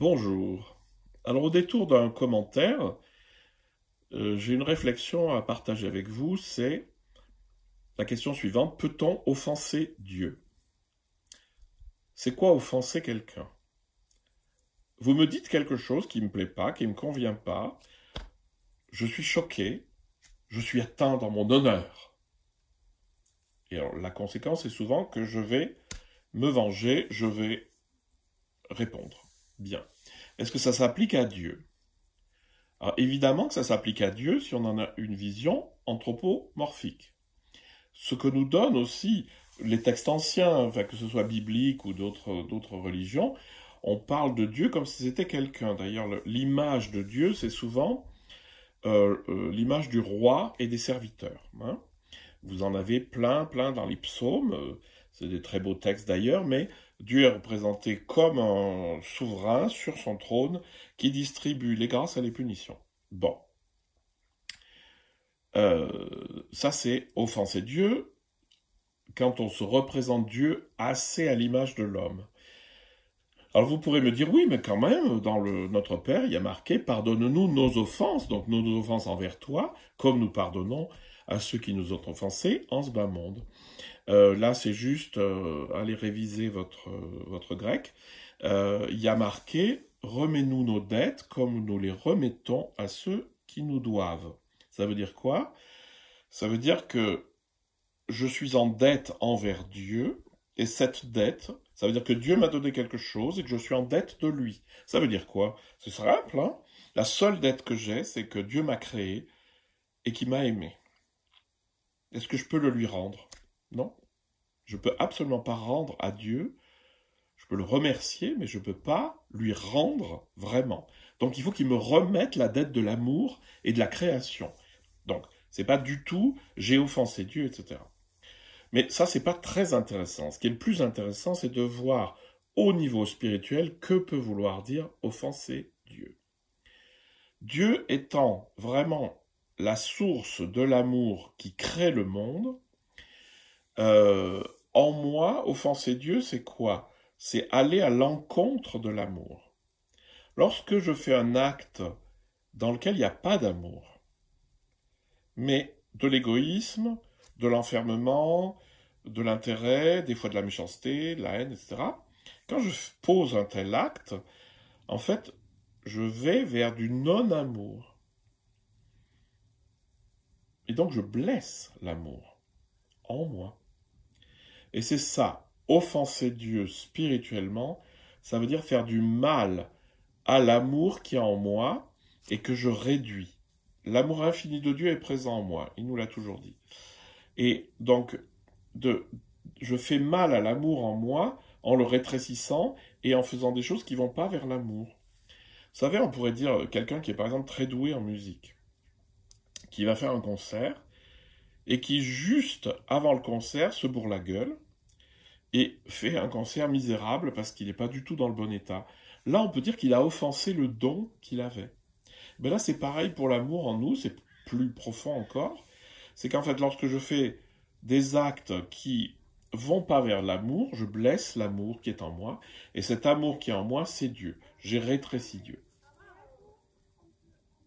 Bonjour. Alors au détour d'un commentaire, j'ai une réflexion à partager avec vous, c'est la question suivante, peut-on offenser Dieu? C'est quoi offenser quelqu'un? Vous me dites quelque chose qui ne me plaît pas, qui ne me convient pas, je suis choqué, je suis atteint dans mon honneur. Et alors, la conséquence est souvent que je vais me venger, je vais répondre. Bien. Est-ce que ça s'applique à Dieu? Alors évidemment que ça s'applique à Dieu si on en a une vision anthropomorphique. Ce que nous donnent aussi les textes anciens, enfin, que ce soit biblique ou d'autres religions, on parle de Dieu comme si c'était quelqu'un. D'ailleurs, l'image de Dieu, c'est souvent l'image du roi et des serviteurs. Hein. Vous en avez plein dans les psaumes, c'est des très beaux textes d'ailleurs, mais Dieu est représenté comme un souverain sur son trône qui distribue les grâces et les punitions. Bon. Ça c'est offenser Dieu quand on se représente Dieu assez à l'image de l'homme. Alors vous pourrez me dire, oui, mais quand même, dans notre Père, il y a marqué, pardonne-nous nos offenses, donc nos offenses envers toi, comme nous pardonnons à ceux qui nous ont offensés en ce bas monde. Là, c'est juste, allez réviser votre grec, il y a marqué, remets-nous nos dettes comme nous les remettons à ceux qui nous doivent. Ça veut dire quoi? Ça veut dire que je suis en dette envers Dieu, et cette dette, ça veut dire que Dieu m'a donné quelque chose et que je suis en dette de lui. Ça veut dire quoi? C'est simple, hein? La seule dette que j'ai, c'est que Dieu m'a créé et qu'il m'a aimé. Est-ce que je peux le lui rendre? Non. Je ne peux absolument pas rendre à Dieu. Je peux le remercier, mais je ne peux pas lui rendre vraiment. Donc il faut qu'il me remette la dette de l'amour et de la création. Donc, c'est pas du tout j'ai offensé Dieu, etc. Mais ça, c'est pas très intéressant. Ce qui est le plus intéressant, c'est de voir au niveau spirituel que peut vouloir dire offenser Dieu. Dieu étant vraiment la source de l'amour qui crée le monde, en moi, offenser Dieu, c'est quoi? C'est aller à l'encontre de l'amour. Lorsque je fais un acte dans lequel il n'y a pas d'amour, mais de l'égoïsme, de l'enfermement, de l'intérêt, des fois de la méchanceté, de la haine, etc. Quand je pose un tel acte, en fait, je vais vers du non-amour. Et donc je blesse l'amour en moi. Et c'est ça, offenser Dieu spirituellement, ça veut dire faire du mal à l'amour qui est en moi et que je réduis. L'amour infini de Dieu est présent en moi, il nous l'a toujours dit. Et donc, je fais mal à l'amour en moi en le rétrécissant et en faisant des choses qui ne vont pas vers l'amour. Vous savez, on pourrait dire quelqu'un qui est par exemple très doué en musique, qui va faire un concert et qui juste avant le concert se bourre la gueule et fait un concert misérable parce qu'il n'est pas du tout dans le bon état. Là, on peut dire qu'il a offensé le don qu'il avait. Ben là, c'est pareil pour l'amour en nous, c'est plus profond encore. C'est qu'en fait, lorsque je fais des actes qui vont pas vers l'amour, je blesse l'amour qui est en moi. Et cet amour qui est en moi, c'est Dieu. J'ai rétréci Dieu.